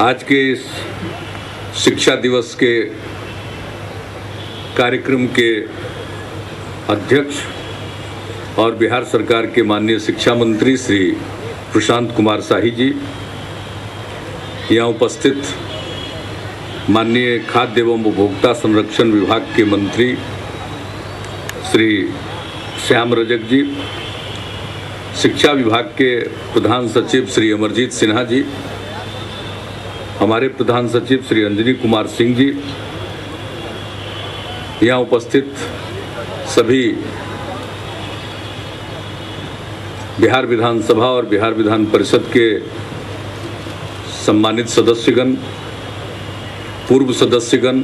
आज के इस शिक्षा दिवस के कार्यक्रम के अध्यक्ष और बिहार सरकार के माननीय शिक्षा मंत्री श्री प्रशांत कुमार शाही जी, यहाँ उपस्थित माननीय खाद्य एवं उपभोक्ता संरक्षण विभाग के मंत्री श्री श्याम रजक जी, शिक्षा विभाग के प्रधान सचिव श्री अमरजीत सिन्हा जी, हमारे प्रधान सचिव श्री अंजनी कुमार सिंह जी, यहाँ उपस्थित सभी बिहार विधानसभा और बिहार विधान परिषद के सम्मानित सदस्यगण, पूर्व सदस्यगण,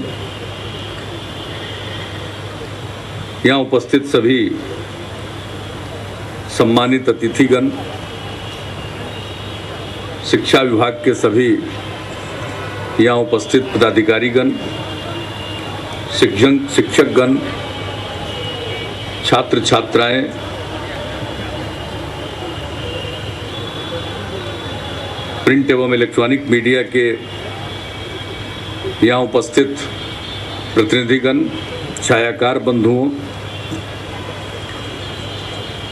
यहाँ उपस्थित सभी सम्मानित अतिथिगण, शिक्षा विभाग के सभी यहाँ उपस्थित पदाधिकारीगण, शिक्षकगण, छात्र छात्राएं, प्रिंट एवं इलेक्ट्रॉनिक मीडिया के यहाँ उपस्थित प्रतिनिधिगण, छायाकार बंधुओं,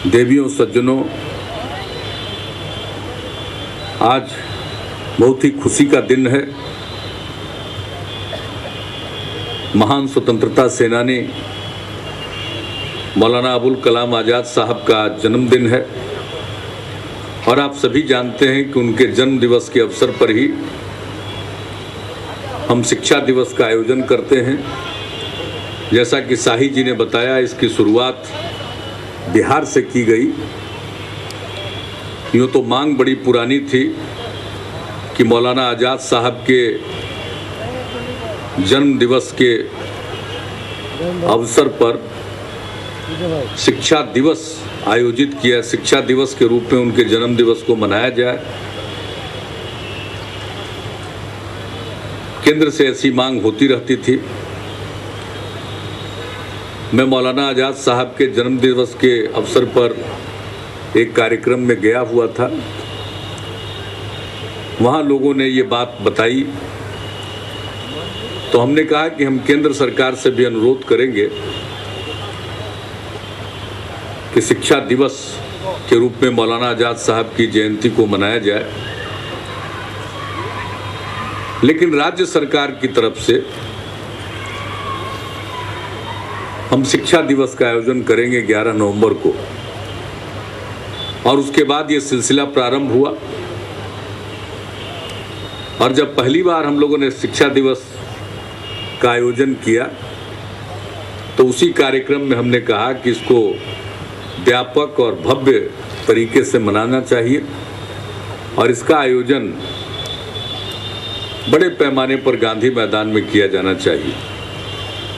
देवियों, सज्जनों, आज बहुत ही खुशी का दिन है। महान स्वतंत्रता सेनानी मौलाना अबुल कलाम आज़ाद साहब का जन्मदिन है और आप सभी जानते हैं कि उनके जन्म दिवस के अवसर पर ही हम शिक्षा दिवस का आयोजन करते हैं। जैसा कि शाही जी ने बताया, इसकी शुरुआत बिहार से की गई। यूँ तो मांग बड़ी पुरानी थी कि मौलाना आज़ाद साहब के जन्म दिवस के अवसर पर शिक्षा दिवस आयोजित किया, शिक्षा दिवस के रूप में उनके जन्म दिवस को मनाया जाए। केंद्र से ऐसी मांग होती रहती थी। मैं मौलाना आज़ाद साहब के जन्म दिवस के अवसर पर एक कार्यक्रम में गया हुआ था। वहाँ लोगों ने ये बात बताई तो हमने कहा कि हम केंद्र सरकार से भी अनुरोध करेंगे कि शिक्षा दिवस के रूप में मौलाना आज़ाद साहब की जयंती को मनाया जाए। लेकिन राज्य सरकार की तरफ से हम शिक्षा दिवस का आयोजन करेंगे 11 नवंबर को, और उसके बाद ये सिलसिला प्रारंभ हुआ। और जब पहली बार हम लोगों ने शिक्षा दिवस का आयोजन किया तो उसी कार्यक्रम में हमने कहा कि इसको व्यापक और भव्य तरीके से मनाना चाहिए और इसका आयोजन बड़े पैमाने पर गांधी मैदान में किया जाना चाहिए।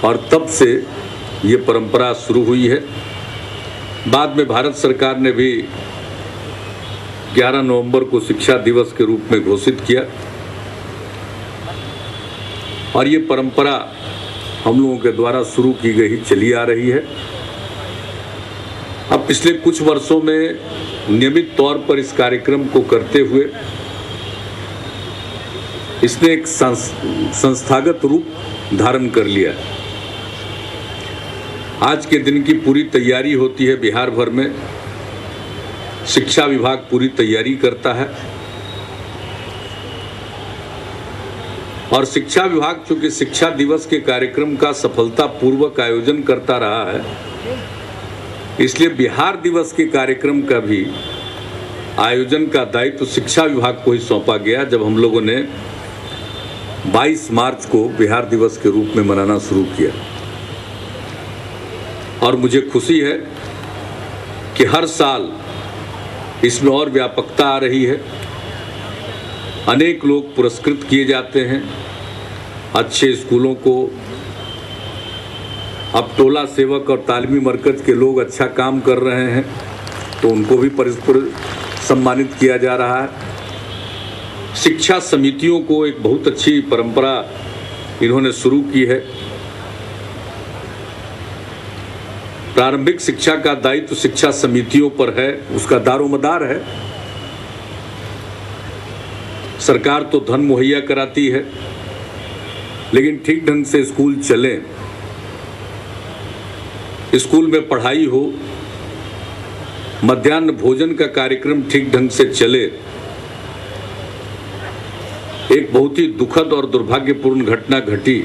और तब से ये परंपरा शुरू हुई है। बाद में भारत सरकार ने भी 11 नवंबर को शिक्षा दिवस के रूप में घोषित किया और ये परंपरा हम लोगों के द्वारा शुरू की गई चली आ रही है। अब पिछले कुछ वर्षों में नियमित तौर पर इस कार्यक्रम को करते हुए इसने एक संस्थागत रूप धारण कर लिया है। आज के दिन की पूरी तैयारी होती है बिहार भर में। शिक्षा विभाग पूरी तैयारी करता है और शिक्षा विभाग चूंकि शिक्षा दिवस के कार्यक्रम का सफलतापूर्वक आयोजन करता रहा है, इसलिए बिहार दिवस के कार्यक्रम का भी आयोजन का दायित्व शिक्षा विभाग को ही सौंपा गया जब हम लोगों ने 22 मार्च को बिहार दिवस के रूप में मनाना शुरू किया। और मुझे खुशी है कि हर साल इसमें और व्यापकता आ रही है। अनेक लोग पुरस्कृत किए जाते हैं। अच्छे स्कूलों को अब टोला सेवक और तालीमी मरकज के लोग अच्छा काम कर रहे हैं तो उनको भी परस्पर सम्मानित किया जा रहा है। शिक्षा समितियों को एक बहुत अच्छी परंपरा इन्होंने शुरू की है। प्रारंभिक शिक्षा का दायित्व शिक्षा समितियों पर है, उसका दारोमदार है। सरकार तो धन मुहैया कराती है, लेकिन ठीक ढंग से स्कूल चलें, स्कूल में पढ़ाई हो, मध्याह्न भोजन का कार्यक्रम ठीक ढंग से चले। एक बहुत ही दुखद और दुर्भाग्यपूर्ण घटना घटी,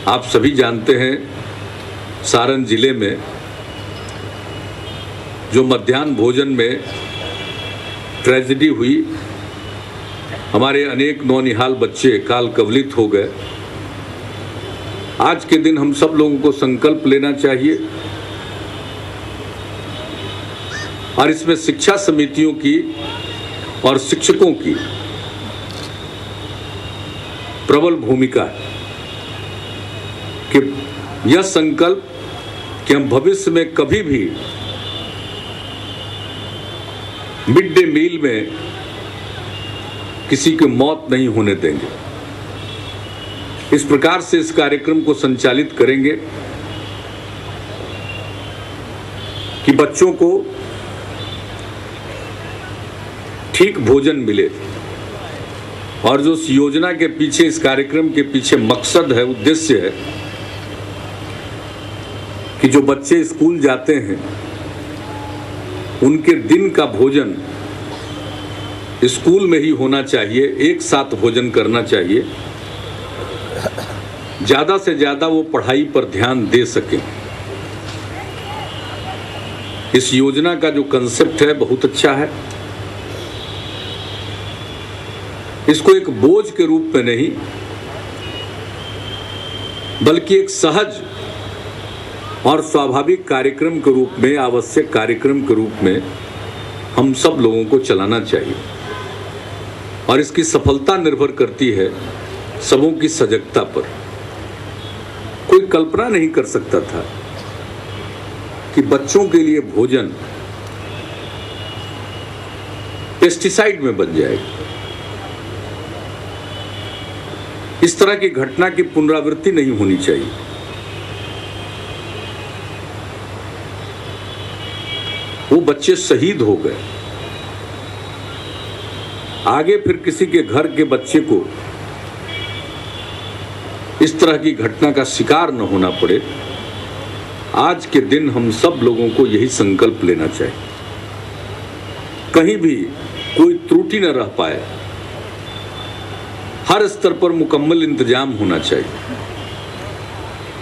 आप सभी जानते हैं, सारण जिले में जो मध्याह्न भोजन में ट्रेजेडी हुई, हमारे अनेक नौनिहाल बच्चे काल कवलित हो गए। आज के दिन हम सब लोगों को संकल्प लेना चाहिए और इसमें शिक्षा समितियों की और शिक्षकों की प्रबल भूमिका है कि यह संकल्प कि हम भविष्य में कभी भी मिड डे मील में किसी की मौत नहीं होने देंगे। इस प्रकार से इस कार्यक्रम को संचालित करेंगे कि बच्चों को ठीक भोजन मिले। और जो इस योजना के पीछे, इस कार्यक्रम के पीछे मकसद है, उद्देश्य है कि जो बच्चे स्कूल जाते हैं उनके दिन का भोजन स्कूल में ही होना चाहिए, एक साथ भोजन करना चाहिए, ज़्यादा से ज़्यादा वो पढ़ाई पर ध्यान दे सकें। इस योजना का जो कंसेप्ट है बहुत अच्छा है। इसको एक बोझ के रूप में नहीं, बल्कि एक सहज और स्वाभाविक कार्यक्रम के रूप में, आवश्यक कार्यक्रम के रूप में हम सब लोगों को चलाना चाहिए। और इसकी सफलता निर्भर करती है सबों की सजगता पर। कोई कल्पना नहीं कर सकता था कि बच्चों के लिए भोजन पेस्टिसाइड में बन जाएगा। इस तरह की घटना की पुनरावृत्ति नहीं होनी चाहिए। वो बच्चे शहीद हो गए। आगे फिर किसी के घर के बच्चे को इस तरह की घटना का शिकार न होना पड़े। आज के दिन हम सब लोगों को यही संकल्प लेना चाहिए, कहीं भी कोई त्रुटि न रह पाए। हर स्तर पर मुकम्मल इंतजाम होना चाहिए।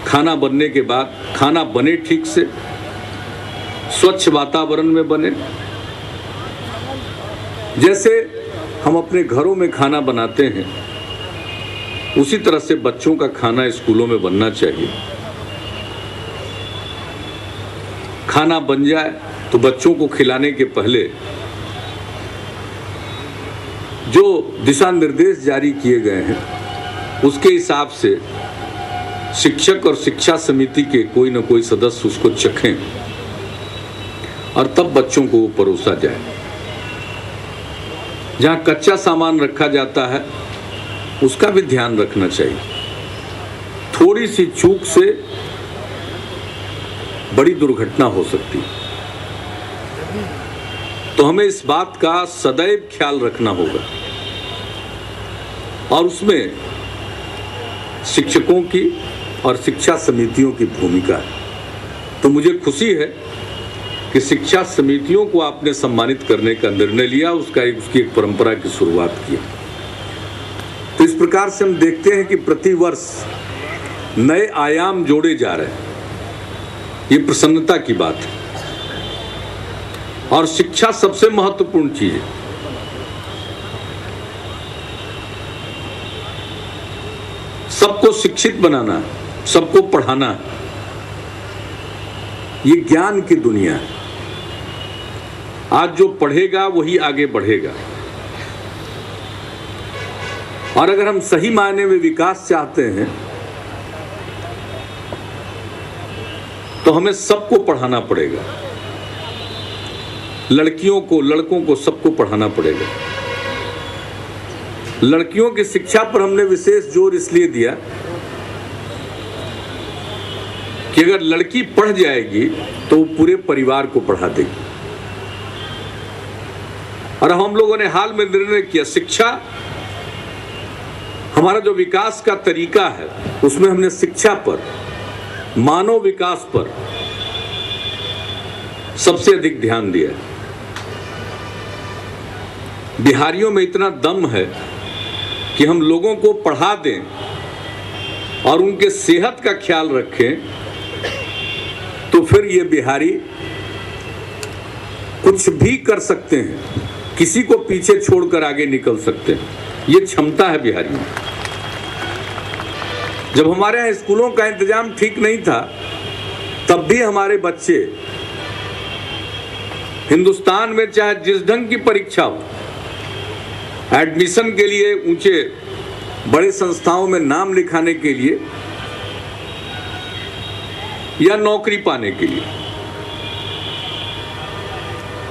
खाना बनने के बाद खाना बने ठीक से, स्वच्छ वातावरण में बने। जैसे हम अपने घरों में खाना बनाते हैं, उसी तरह से बच्चों का खाना स्कूलों में बनना चाहिए। खाना बन जाए तो बच्चों को खिलाने के पहले जो दिशा निर्देश जारी किए गए हैं, उसके हिसाब से शिक्षक और शिक्षा समिति के कोई न कोई सदस्य उसको चखें और तब बच्चों को वो परोसा जाए। जहाँ कच्चा सामान रखा जाता है उसका भी ध्यान रखना चाहिए। थोड़ी सी चूक से बड़ी दुर्घटना हो सकती है, तो हमें इस बात का सदैव ख्याल रखना होगा। और उसमें शिक्षकों की और शिक्षा समितियों की भूमिका है। तो मुझे खुशी है कि शिक्षा समितियों को आपने सम्मानित करने का निर्णय लिया, उसकी एक परंपरा की शुरुआत की। तो इस प्रकार से हम देखते हैं कि प्रतिवर्ष नए आयाम जोड़े जा रहे हैं। ये प्रसन्नता की बात है। और शिक्षा सबसे महत्वपूर्ण चीज है। सबको शिक्षित बनाना, सबको पढ़ाना, ये ज्ञान की दुनिया है। आज जो पढ़ेगा वही आगे बढ़ेगा। और अगर हम सही मायने में विकास चाहते हैं तो हमें सबको पढ़ाना पड़ेगा। लड़कियों को, लड़कों को, सबको पढ़ाना पड़ेगा। लड़कियों की शिक्षा पर हमने विशेष जोर इसलिए दिया कि अगर लड़की पढ़ जाएगी तो वो पूरे परिवार को पढ़ा देगी। और हम लोगों ने हाल में निर्णय किया, शिक्षा हमारा जो विकास का तरीका है उसमें हमने शिक्षा पर, मानव विकास पर सबसे अधिक ध्यान दिया। बिहारियों में इतना दम है कि हम लोगों को पढ़ा दें और उनके सेहत का ख्याल रखें, तो फिर ये बिहारी कुछ भी कर सकते हैं, किसी को पीछे छोड़कर आगे निकल सकते हैं। ये क्षमता है बिहारियों में। जब हमारे यहाँ स्कूलों का इंतजाम ठीक नहीं था, तब भी हमारे बच्चे हिंदुस्तान में चाहे जिस ढंग की परीक्षा हो, एडमिशन के लिए, ऊंचे बड़े संस्थाओं में नाम लिखाने के लिए या नौकरी पाने के लिए,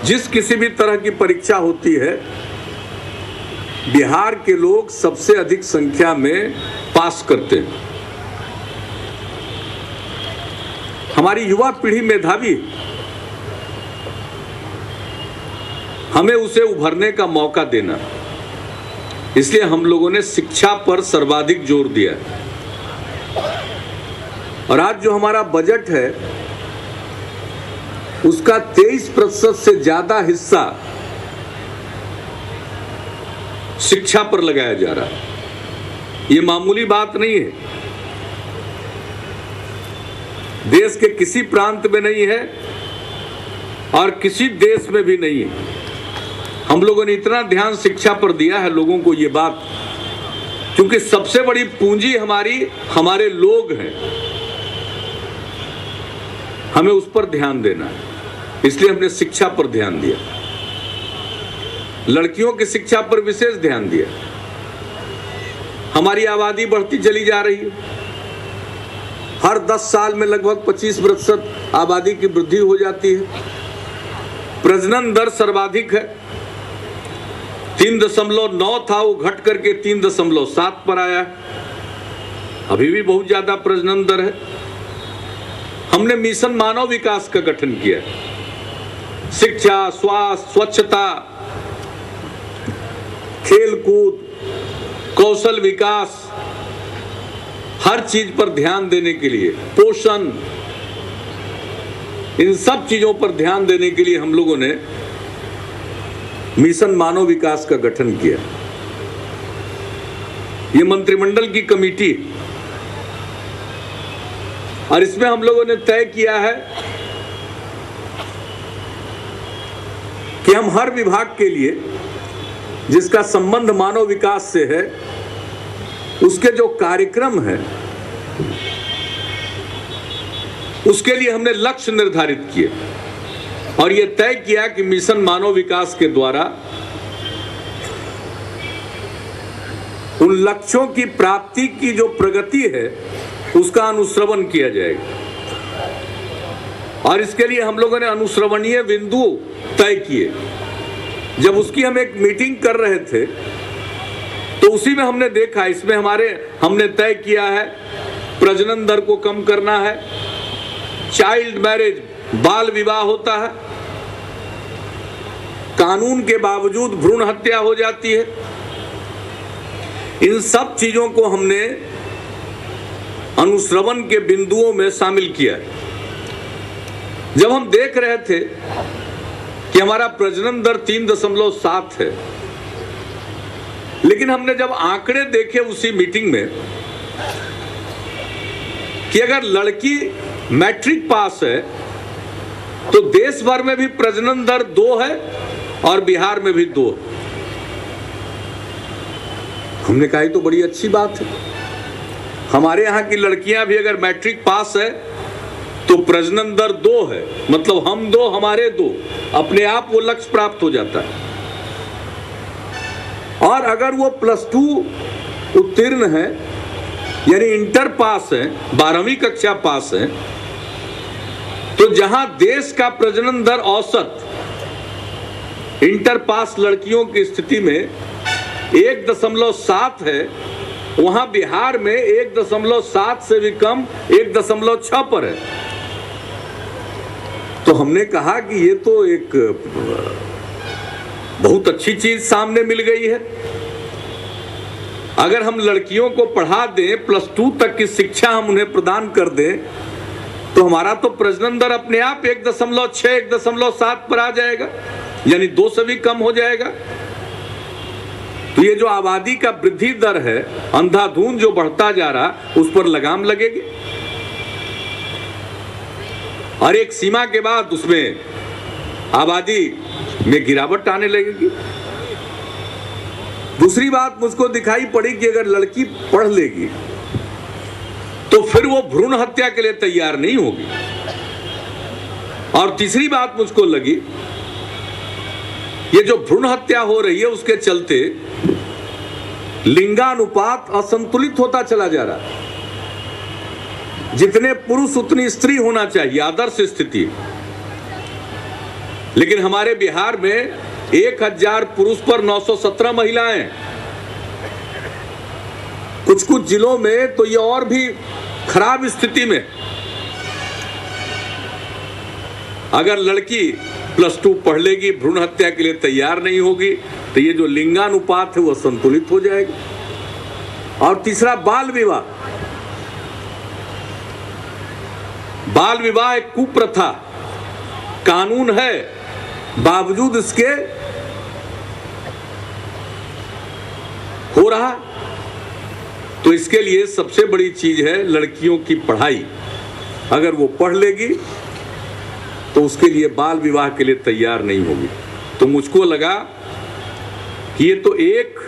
जिस किसी भी तरह की परीक्षा होती है, बिहार के लोग सबसे अधिक संख्या में पास करते हैं। हमारी युवा पीढ़ी मेधावी, हमें उसे उभरने का मौका देना, इसलिए हम लोगों ने शिक्षा पर सर्वाधिक जोर दिया। और आज जो हमारा बजट है उसका 23% से ज्यादा हिस्सा शिक्षा पर लगाया जा रहा है। ये मामूली बात नहीं है, देश के किसी प्रांत में नहीं है और किसी देश में भी नहीं है। हम लोगों ने इतना ध्यान शिक्षा पर दिया है लोगों को, ये बात, क्योंकि सबसे बड़ी पूंजी हमारे लोग हैं, हमें उस पर ध्यान देना है, इसलिए हमने शिक्षा पर ध्यान दिया। लड़कियों की शिक्षा पर विशेष ध्यान दिया। हमारी आबादी बढ़ती चली जा रही है, हर 10 साल में लगभग 25% आबादी की वृद्धि हो जाती है। प्रजनन दर सर्वाधिक है, 3.9 था, वो घट करके 3.7 पर आया है। अभी भी बहुत ज्यादा प्रजनन दर है। हमने मिशन मानव विकास का गठन किया। शिक्षा, स्वास्थ्य, स्वच्छता, खेलकूद, कौशल विकास, हर चीज पर ध्यान देने के लिए, पोषण, इन सब चीजों पर ध्यान देने के लिए हम लोगों ने मिशन मानव विकास का गठन किया। ये मंत्रिमंडल की कमेटी, और इसमें हम लोगों ने तय किया है कि हम हर विभाग के लिए जिसका संबंध मानव विकास से है, उसके जो कार्यक्रम है उसके लिए हमने लक्ष्य निर्धारित किए और यह तय किया कि मिशन मानव विकास के द्वारा उन लक्ष्यों की प्राप्ति की जो प्रगति है उसका अनुश्रवण किया जाएगा। और इसके लिए हम लोगों ने अनुश्रवणीय बिंदु तय किए। जब उसकी हम एक मीटिंग कर रहे थे तो उसी में हमने देखा, इसमें हमने तय किया है प्रजनन दर को कम करना है, चाइल्ड मैरिज, बाल विवाह होता है, कानून के बावजूद भ्रूण हत्या हो जाती है। इन सब चीजों को हमने अनुश्रवण के बिंदुओं में शामिल किया। जब हम देख रहे थे कि हमारा प्रजनन दर 3.7 है, लेकिन हमने जब आंकड़े देखे उसी मीटिंग में कि अगर लड़की मैट्रिक पास है तो देश भर में भी प्रजनन दर 2 है और बिहार में भी 2। हमने कहा ये तो बड़ी अच्छी बात है। हमारे यहाँ की लड़कियां भी अगर मैट्रिक पास है तो प्रजनन दर 2 है, मतलब हम 2 हमारे 2, अपने आप वो लक्ष्य प्राप्त हो जाता है। और अगर वो +2 उत्तीर्ण है, यानी इंटर पास है, 12वीं कक्षा पास है, तो जहां देश का प्रजनन दर औसत इंटर पास लड़कियों की स्थिति में 1.7 है, वहां बिहार में 1.7 से भी कम 1.6 पर है। तो हमने कहा कि ये तो एक बहुत अच्छी चीज सामने मिल गई है। अगर हम लड़कियों को पढ़ा दें, +2 तक की शिक्षा हम उन्हें प्रदान कर दें, तो हमारा तो प्रजनन दर अपने आप 1.6 1.7 पर आ जाएगा, यानी 2 से भी कम हो जाएगा। तो ये जो आबादी का वृद्धि दर है, अंधाधुंध जो बढ़ता जा रहा, उस पर लगाम लगेगी और एक सीमा के बाद उसमें आबादी में गिरावट आने लगेगी। दूसरी बात मुझको दिखाई पड़ी कि अगर लड़की पढ़ लेगी तो फिर वो भ्रूण हत्या के लिए तैयार नहीं होगी। और तीसरी बात मुझको लगी, ये जो भ्रूण हत्या हो रही है उसके चलते लिंगानुपात असंतुलित होता चला जा रहा है। जितने पुरुष उतनी स्त्री होना चाहिए, आदर्श स्थिति। लेकिन हमारे बिहार में 1000 पुरुष पर 917 महिलाएं। कुछ कुछ जिलों में तो ये और भी खराब स्थिति में। अगर लड़की +2 पढ़ लेगी, भ्रूण हत्या के लिए तैयार नहीं होगी, तो ये जो लिंगानुपात है वो संतुलित हो जाएगा। और तीसरा, बाल विवाह। बाल विवाह एक कुप्रथा, कानून है, बावजूद इसके हो रहा। तो इसके लिए सबसे बड़ी चीज है लड़कियों की पढ़ाई। अगर वो पढ़ लेगी तो उसके लिए बाल विवाह के लिए तैयार नहीं होगी। तो मुझको लगा कि ये तो एक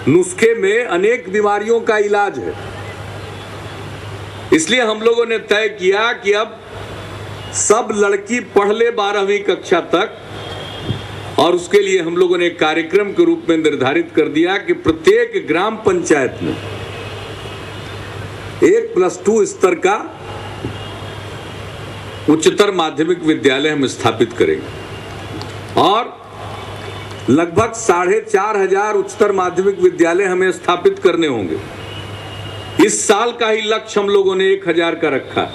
नुस्खे में अनेक बीमारियों का इलाज है। इसलिए हम लोगों ने तय किया कि अब सब लड़की पढ़ ले 12वीं कक्षा तक, और उसके लिए हम लोगों ने एक कार्यक्रम के रूप में निर्धारित कर दिया कि प्रत्येक ग्राम पंचायत में एक +2 स्तर का उच्चतर माध्यमिक विद्यालय हम स्थापित करेंगे और लगभग 4500 उच्चतर माध्यमिक विद्यालय हमें स्थापित करने होंगे। इस साल का ही लक्ष्य हम लोगों ने 1000 का रखा।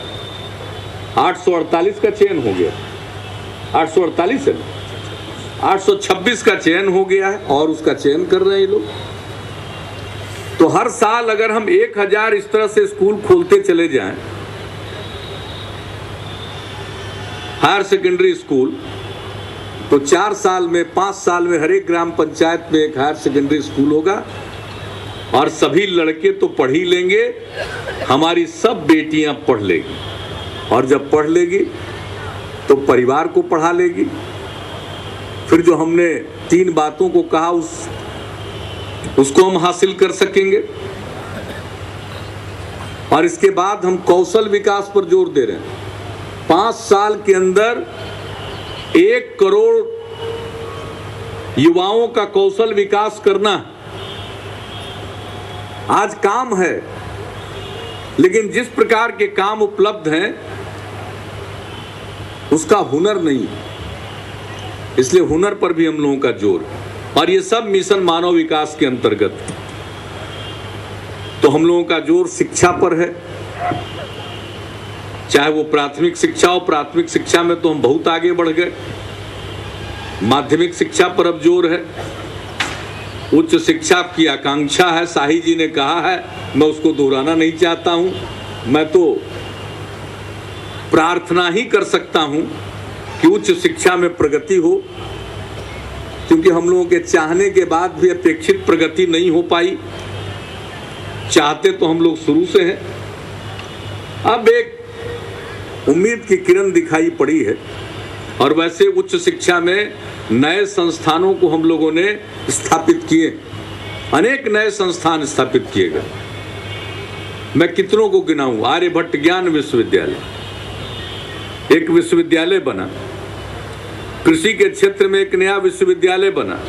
848 का चयन हो गया, 848 है, 826 का चयन हो गया है और उसका चयन कर रहे हैं लोग। तो हर साल अगर हम 1000 इस तरह से स्कूल खोलते चले जाएं, हायर सेकेंडरी स्कूल, तो 4 साल में, 5 साल में हर एक ग्राम पंचायत में एक हायर सेकेंडरी स्कूल होगा और सभी लड़के तो पढ़ ही लेंगे, हमारी सब बेटियां पढ़ लेगी और जब पढ़ लेगी तो परिवार को पढ़ा लेगी। फिर जो हमने 3 बातों को कहा उसको हम हासिल कर सकेंगे। और इसके बाद हम कौशल विकास पर जोर दे रहे हैं। 5 साल के अंदर 1 करोड़ युवाओं का कौशल विकास करना आज काम है, लेकिन जिस प्रकार के काम उपलब्ध हैं उसका हुनर नहीं, इसलिए हुनर पर भी हम लोगों का जोर। और ये सब मिशन मानव विकास के अंतर्गत। तो हम लोगों का जोर शिक्षा पर है, चाहे वो प्राथमिक शिक्षा हो। प्राथमिक शिक्षा में तो हम बहुत आगे बढ़ गए, माध्यमिक शिक्षा पर अब जोर है। उच्च शिक्षा की आकांक्षा है, शाही जी ने कहा है, मैं उसको दोहराना नहीं चाहता हूं। मैं तो प्रार्थना ही कर सकता हूं कि उच्च शिक्षा में प्रगति हो, क्योंकि हम लोगों के चाहने के बाद भी अपेक्षित प्रगति नहीं हो पाई। चाहते तो हम लोग शुरू से हैं। अब एक उम्मीद की किरण दिखाई पड़ी है और वैसे उच्च शिक्षा में नए संस्थानों को हम लोगों ने स्थापित किए, अनेक नए संस्थान स्थापित किए गए। मैं कितनों को गिनाऊं? आर्यभट्ट ज्ञान विश्वविद्यालय एक विश्वविद्यालय बना, कृषि के क्षेत्र में एक नया विश्वविद्यालय बना,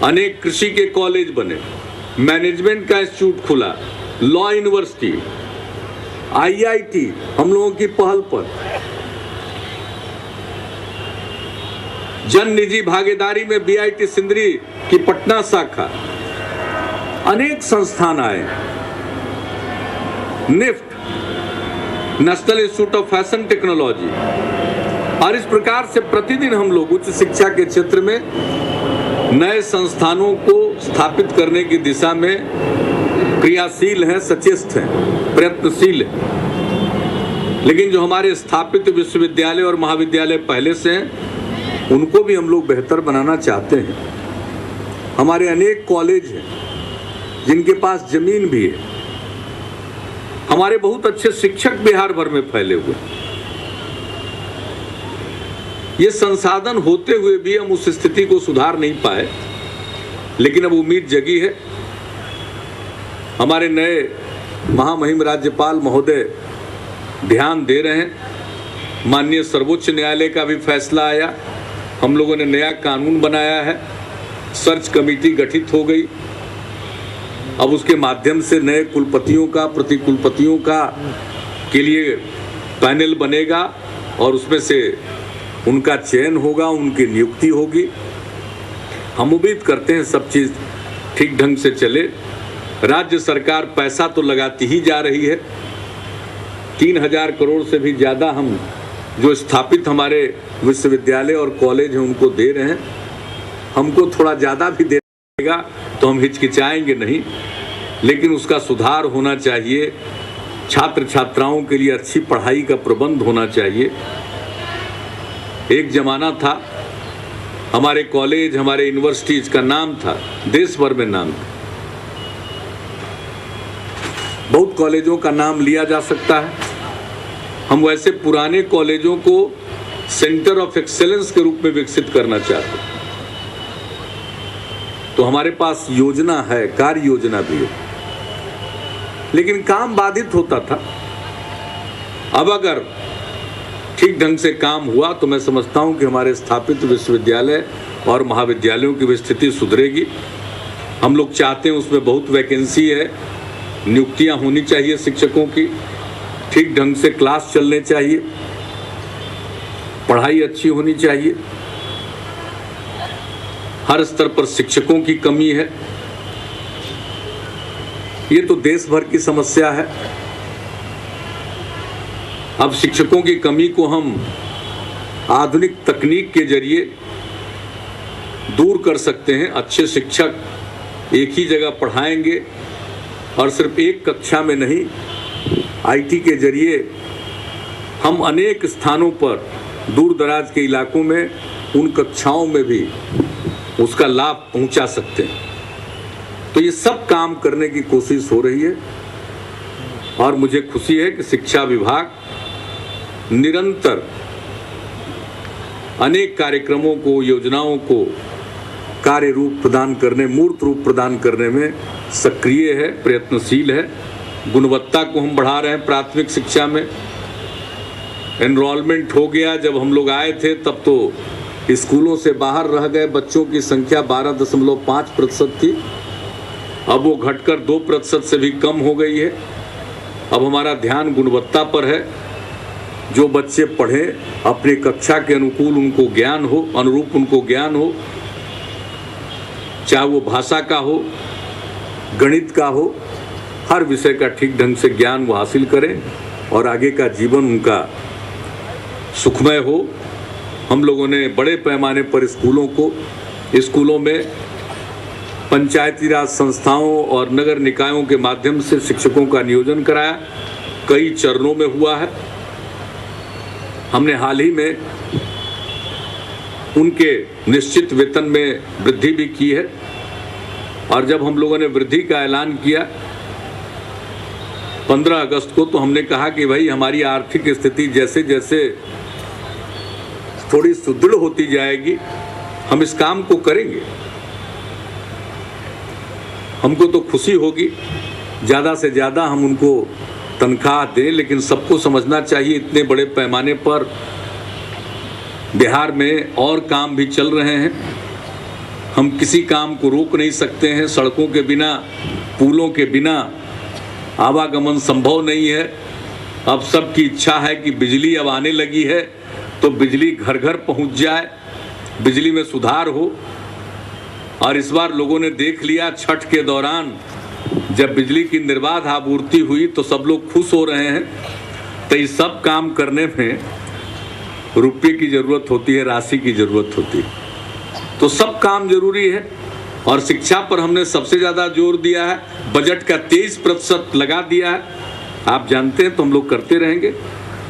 अनेक कृषि के कॉलेज बने, मैनेजमेंट का इंस्टीट्यूट खुला, लॉ यूनिवर्सिटी, IIT हम लोगों की पहल पर, जन निजी भागीदारी में BIT सिंदरी की पटना शाखा, अनेक संस्थान आए। NIFT, national institute of fashion technology, और इस प्रकार से प्रतिदिन हम लोग उच्च शिक्षा के क्षेत्र में नए संस्थानों को स्थापित करने की दिशा में क्रियाशील हैं, सचेष्ट हैं, प्रयत्नशील हैं। लेकिन जो हमारे स्थापित विश्वविद्यालय और महाविद्यालय पहले से हैं, उनको भी हम लोग बेहतर बनाना चाहते हैं। हमारे अनेक कॉलेज हैं जिनके पास जमीन भी है। हमारे बहुत अच्छे शिक्षक बिहार भर में फैले हुए हैं। ये संसाधन होते हुए भी हम उस स्थिति को सुधार नहीं पाए, लेकिन अब उम्मीद जगी है। हमारे नए महामहिम राज्यपाल महोदय ध्यान दे रहे हैं। माननीय सर्वोच्च न्यायालय का भी फैसला आया, हम लोगों ने नया कानून बनाया है, सर्च कमेटी गठित हो गई। अब उसके माध्यम से नए कुलपतियों का, प्रतिकुलपतियों का के लिए पैनल बनेगा और उसमें से उनका चयन होगा, उनकी नियुक्ति होगी। हम उम्मीद करते हैं सब चीज़ ठीक ढंग से चले। राज्य सरकार पैसा तो लगाती ही जा रही है, 3000 करोड़ से भी ज़्यादा हम जो स्थापित हमारे विश्वविद्यालय और कॉलेज हैं उनको दे रहे हैं। हमको थोड़ा ज़्यादा भी देगा तो हम हिचकिचाएंगे नहीं, लेकिन उसका सुधार होना चाहिए। छात्र छात्राओं के लिए अच्छी पढ़ाई का प्रबंध होना चाहिए। एक ज़माना था हमारे कॉलेज, हमारे यूनिवर्सिटीज़ का नाम था, देश भर में नाम था। बहुत कॉलेजों का नाम लिया जा सकता है। हम वैसे पुराने कॉलेजों को सेंटर ऑफ एक्सेलेंस के रूप में विकसित करना चाहते हैं। तो हमारे पास योजना है, कार्य योजना भी है, लेकिन काम बाधित होता था। अब अगर ठीक ढंग से काम हुआ तो मैं समझता हूं कि हमारे स्थापित विश्वविद्यालय और महाविद्यालयों की भी स्थिति सुधरेगी। हम लोग चाहते हैं, उसमें बहुत वैकेंसी है, नियुक्तियां होनी चाहिए शिक्षकों की, ठीक ढंग से क्लास चलने चाहिए, पढ़ाई अच्छी होनी चाहिए। हर स्तर पर शिक्षकों की कमी है। ये तो देश भर की समस्या है। अब शिक्षकों की कमी को हम आधुनिक तकनीक के जरिए दूर कर सकते हैं। अच्छे शिक्षक एक ही जगह पढ़ाएंगे और सिर्फ एक कक्षा में नहीं, आईटी के जरिए हम अनेक स्थानों पर, दूर दराज के इलाकों में, उन कक्षाओं में भी उसका लाभ पहुंचा सकते हैं। तो ये सब काम करने की कोशिश हो रही है और मुझे खुशी है कि शिक्षा विभाग निरंतर अनेक कार्यक्रमों को, योजनाओं को कार्य रूप प्रदान करने, मूर्त रूप प्रदान करने में सक्रिय है, प्रयत्नशील है। गुणवत्ता को हम बढ़ा रहे हैं। प्राथमिक शिक्षा में एनरोलमेंट हो गया। जब हम लोग आए थे तब तो स्कूलों से बाहर रह गए बच्चों की संख्या 12.5% थी। अब वो घटकर 2% से भी कम हो गई है। अब हमारा ध्यान गुणवत्ता पर है। जो बच्चे पढ़ें, अपनी कक्षा के अनुकूल उनको ज्ञान हो, अनुरूप उनको ज्ञान हो, चाहे वो भाषा का हो, गणित का हो, हर विषय का ठीक ढंग से ज्ञान वो हासिल करें और आगे का जीवन उनका सुखमय हो। हम लोगों ने बड़े पैमाने पर स्कूलों में पंचायती राज संस्थाओं और नगर निकायों के माध्यम से शिक्षकों का नियोजन कराया। कई चरणों में हुआ है। हमने हाल ही में उनके निश्चित वेतन में वृद्धि भी की है। और जब हम लोगों ने वृद्धि का ऐलान किया 15 अगस्त को, तो हमने कहा कि भाई हमारी आर्थिक स्थिति जैसे जैसे थोड़ी सुदृढ़ होती जाएगी, हम इस काम को करेंगे। हमको तो खुशी होगी ज़्यादा से ज़्यादा हम उनको तनख्वाह दें, लेकिन सबको समझना चाहिए इतने बड़े पैमाने पर बिहार में और काम भी चल रहे हैं। हम किसी काम को रोक नहीं सकते हैं। सड़कों के बिना, पुलों के बिना आवागमन संभव नहीं है। अब सबकी इच्छा है कि बिजली अब आने लगी है तो बिजली घर घर पहुंच जाए, बिजली में सुधार हो। और इस बार लोगों ने देख लिया, छठ के दौरान जब बिजली की निर्बाध आपूर्ति हुई तो सब लोग खुश हो रहे हैं। तो ये सब काम करने में रुपये की ज़रूरत होती है, राशि की ज़रूरत होती है। तो सब काम जरूरी है और शिक्षा पर हमने सबसे ज़्यादा जोर दिया है। बजट का 23% लगा दिया है। आप जानते हैं तो हम लोग करते रहेंगे।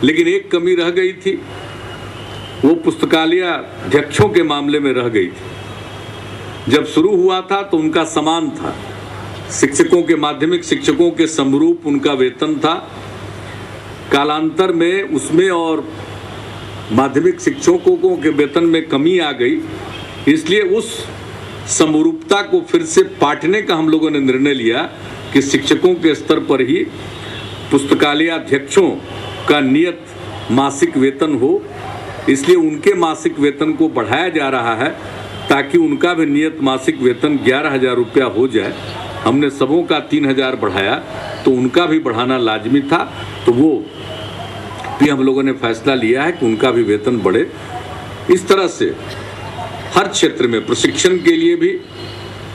लेकिन एक कमी रह गई थी, वो पुस्तकालय अध्यक्षों के मामले में रह गई थी। जब शुरू हुआ था तो उनका समान था, शिक्षकों के, माध्यमिक शिक्षकों के समरूप उनका वेतन था। कालांतर में उसमें और माध्यमिक शिक्षकों के वेतन में कमी आ गई, इसलिए उस समरूपता को फिर से पाटने का हम लोगों ने निर्णय लिया कि शिक्षकों के स्तर पर ही पुस्तकालय अध्यक्षों का नियत मासिक वेतन हो। इसलिए उनके मासिक वेतन को बढ़ाया जा रहा है ताकि उनका भी नियत मासिक वेतन 11,000 रुपया हो जाए। हमने सबों का 3,000 बढ़ाया, तो उनका भी बढ़ाना लाजमी था। तो वो भी हम लोगों ने फैसला लिया है कि उनका भी वेतन बढ़े। इस तरह से हर क्षेत्र में प्रशिक्षण के लिए भी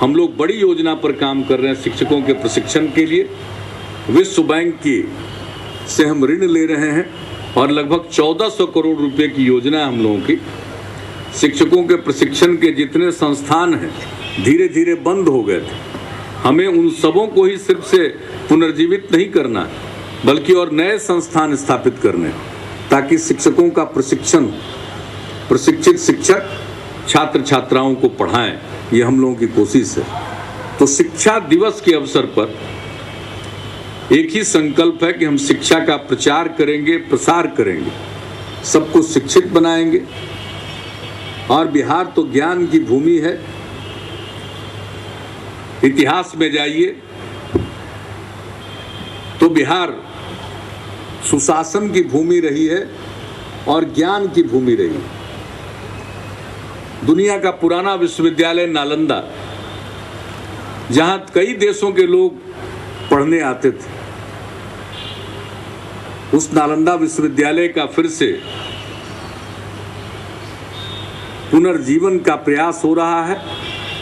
हम लोग बड़ी योजना पर काम कर रहे हैं। शिक्षकों के प्रशिक्षण के लिए विश्व बैंक की से हम ऋण ले रहे हैं और लगभग 1400 करोड़ रुपए की योजना है हम लोगों की। शिक्षकों के प्रशिक्षण के जितने संस्थान हैं धीरे धीरे बंद हो गए थे। हमें उन सबों को ही सिर्फ से पुनर्जीवित नहीं करना, बल्कि और नए संस्थान स्थापित करने, ताकि शिक्षकों का प्रशिक्षण, प्रशिक्षित शिक्षक छात्र छात्राओं को पढ़ाएं। ये हम लोगों की कोशिश है। तो शिक्षा दिवस के अवसर पर एक ही संकल्प है कि हम शिक्षा का प्रचार करेंगे, प्रसार करेंगे, सबको शिक्षित बनाएंगे। और बिहार तो ज्ञान की भूमि है। इतिहास में जाइए तो बिहार सुशासन की भूमि रही है और ज्ञान की भूमि रही है। दुनिया का पुराना विश्वविद्यालय नालंदा, जहां कई देशों के लोग पढ़ने आते थे, उस नालंदा विश्वविद्यालय का फिर से पुनर्जीवन का प्रयास हो रहा है।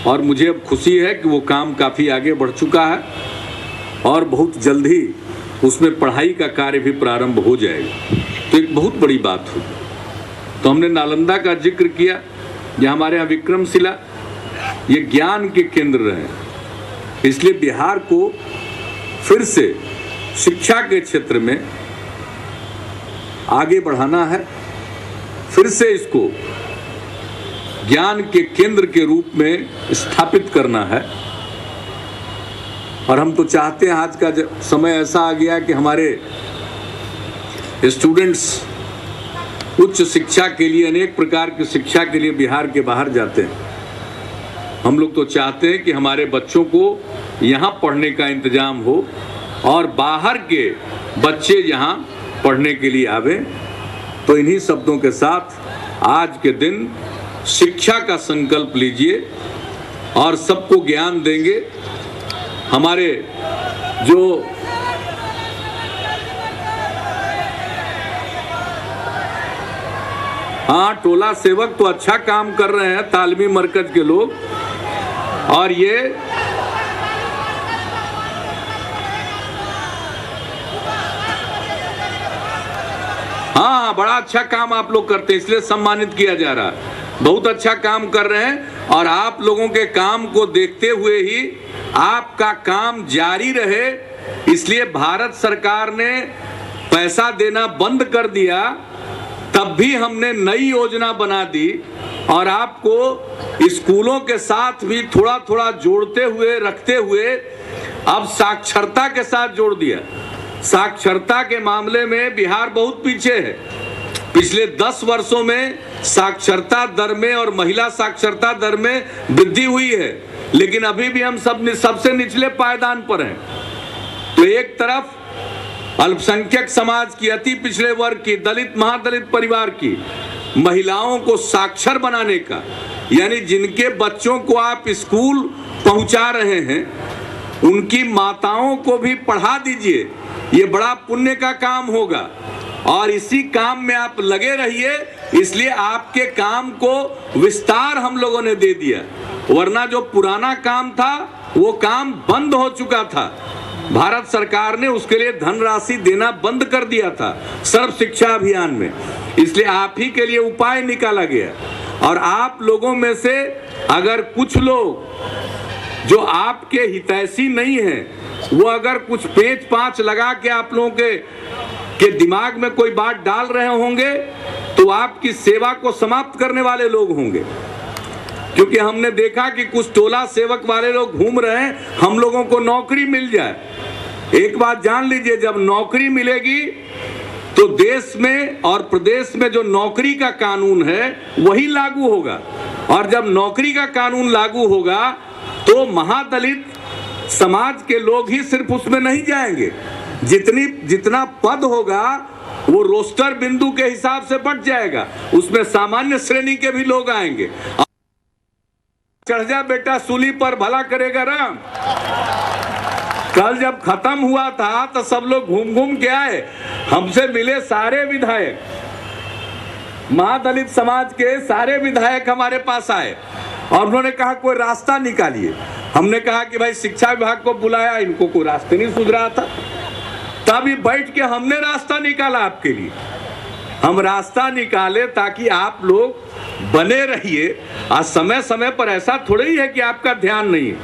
और मुझे अब खुशी है कि वो काम काफ़ी आगे बढ़ चुका है और बहुत जल्द ही उसमें पढ़ाई का कार्य भी प्रारंभ हो जाएगा। तो एक बहुत बड़ी बात होगी। तो हमने नालंदा का जिक्र किया, ये हमारे यहाँ विक्रमशिला, ये ज्ञान के केंद्र रहे। इसलिए बिहार को फिर से शिक्षा के क्षेत्र में आगे बढ़ाना है, फिर से इसको ज्ञान के केंद्र के रूप में स्थापित करना है। और हम तो चाहते हैं, आज का समय ऐसा आ गया कि हमारे स्टूडेंट्स उच्च शिक्षा के लिए, अनेक प्रकार की शिक्षा के लिए बिहार के बाहर जाते हैं। हम लोग तो चाहते हैं कि हमारे बच्चों को यहाँ पढ़ने का इंतजाम हो और बाहर के बच्चे यहाँ पढ़ने के लिए आवे। तो इन्हीं शब्दों के साथ आज के दिन शिक्षा का संकल्प लीजिए और सबको ज्ञान देंगे। हमारे जो टोला सेवक तो अच्छा काम कर रहे हैं, तालीमी मरकज के लोग, और ये बड़ा अच्छा काम आप लोग करते हैं, इसलिए सम्मानित किया जा रहा है। बहुत अच्छा काम कर रहे हैं और आप लोगों के काम को देखते हुए ही आपका काम जारी रहे, इसलिए भारत सरकार ने पैसा देना बंद कर दिया। तब भी हमने नई योजना बना दी और आपको स्कूलों के साथ भी थोड़ा थोड़ा जोड़ते हुए, रखते हुए अब साक्षरता के साथ जोड़ दिया। साक्षरता के मामले में बिहार बहुत पीछे है। पिछले 10 वर्षों में साक्षरता दर में और महिला साक्षरता दर में वृद्धि हुई है, लेकिन अभी भी हम सबसे निचले पायदान पर हैं। तो एक तरफ अल्पसंख्यक समाज की, अति पिछड़े वर्ग की, दलित महादलित परिवार की महिलाओं को साक्षर बनाने का, यानी जिनके बच्चों को आप स्कूल पहुंचा रहे हैं उनकी माताओं को भी पढ़ा दीजिए। ये बड़ा पुण्य का काम होगा और इसी काम में आप लगे रहिए। इसलिए आपके काम को विस्तार हम लोगों ने दे दिया, वरना जो पुराना काम था वो काम बंद हो चुका था। भारत सरकार ने उसके लिए धनराशि देना बंद कर दिया था सर्व शिक्षा अभियान में। इसलिए आप ही के लिए उपाय निकाला गया। और आप लोगों में से अगर कुछ लोग जो आपके हितैषी नहीं हैं, वो अगर कुछ पेच पांच लगा के आप लोगों के दिमाग में कोई बात डाल रहे होंगे तो आपकी सेवा को समाप्त करने वाले लोग होंगे। क्योंकि हमने देखा कि कुछ टोला सेवक वाले लोग घूम रहे हैं, हम लोगों को नौकरी मिल जाए। एक बात जान लीजिए, जब नौकरी मिलेगी तो देश में और प्रदेश में जो नौकरी का कानून है वही लागू होगा। और जब नौकरी का कानून लागू होगा तो महादलित समाज के लोग ही सिर्फ उसमें नहीं जाएंगे, जितना पद होगा वो रोस्टर बिंदु के हिसाब से बढ़ जाएगा, उसमें सामान्य श्रेणी के भी लोग आएंगे। चढ़ जा बेटा सूली पर, भला करेगा राम। कल जब खत्म हुआ था तो सब लोग घूम घूम के आए, हमसे मिले सारे विधायक, महादलित समाज के सारे विधायक हमारे पास आए और उन्होंने कहा कोई रास्ता निकालिए। हमने कहा कि भाई शिक्षा विभाग को बुलाया, इनको कोई रास्ते नहीं सूझ रहा था, तभी बैठ के हमने रास्ता निकाला आपके लिए। हम रास्ता निकाले ताकि आप लोग बने रहिए। आज समय समय पर ऐसा थोड़ा ही है कि आपका ध्यान नहीं है,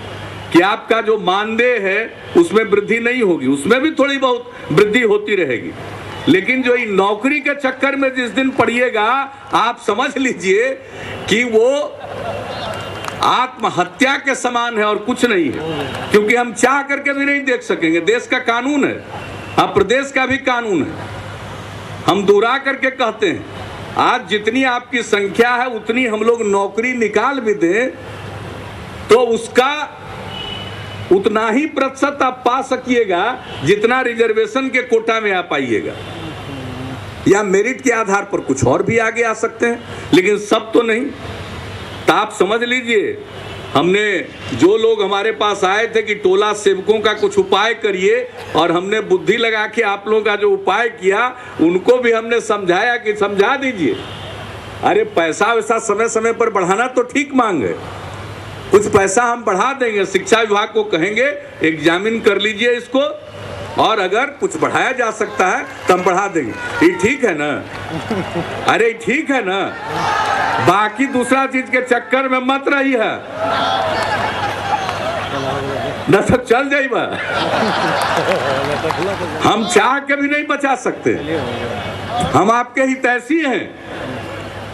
कि आपका जो मानदेय है उसमें वृद्धि नहीं होगी, उसमें भी थोड़ी बहुत वृद्धि होती रहेगी। लेकिन जो इन नौकरी के चक्कर में जिस दिन पड़िएगा, आप समझ लीजिए कि वो आत्महत्या के समान है और कुछ नहीं है। क्योंकि हम चाह करके भी नहीं देख सकेंगे, देश का कानून है, अब प्रदेश का भी कानून है। हम दोहरा करके कहते हैं, आज जितनी आपकी संख्या है उतनी हम लोग नौकरी निकाल भी दें तो उसका उतना ही प्रतिशत आप पा सकिएगा जितना रिजर्वेशन के कोटा में आप पाइएगा, या मेरिट के आधार पर कुछ और भी आगे आ सकते हैं, लेकिन सब तो नहीं। तो आप समझ लीजिए, हमने जो लोग हमारे पास आए थे कि टोला सेवकों का कुछ उपाय करिए, और हमने बुद्धि लगा के आप लोगों का जो उपाय किया उनको भी हमने समझाया कि समझा दीजिए। अरे पैसा वैसा समय समय पर बढ़ाना तो ठीक मांग है, कुछ पैसा हम बढ़ा देंगे, शिक्षा विभाग को कहेंगे एग्जामिन कर लीजिए इसको, और अगर कुछ बढ़ाया जा सकता है तो हम बढ़ा देंगे। ये ठीक है ना? अरे ठीक है ना? बाकी दूसरा चीज के चक्कर में मत रही है, न तो चल जाइबा। हम चाह के भी नहीं बचा सकते, हम आपके हितैषी हैं,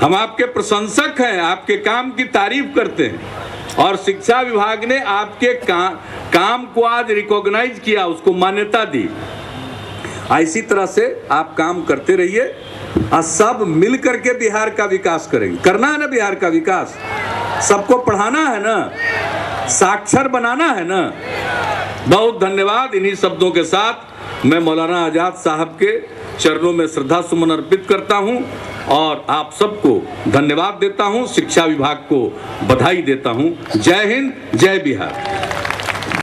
हम आपके प्रशंसक हैं, आपके काम की तारीफ करते हैं। और शिक्षा विभाग ने आपके काम को आज रिकॉग्नाइज किया, उसको मान्यता दी। इसी तरह से आप काम करते रहिए और सब मिल करके बिहार का विकास करेंगे। करना है ना बिहार का विकास, सबको पढ़ाना है ना, साक्षर बनाना है ना। बहुत धन्यवाद। इन्हीं शब्दों के साथ मैं मौलाना आजाद साहब के चरणों में श्रद्धा सुमन अर्पित करता हूं और आप सबको धन्यवाद देता हूं, शिक्षा विभाग को बधाई देता हूं। जय हिंद, जय बिहार।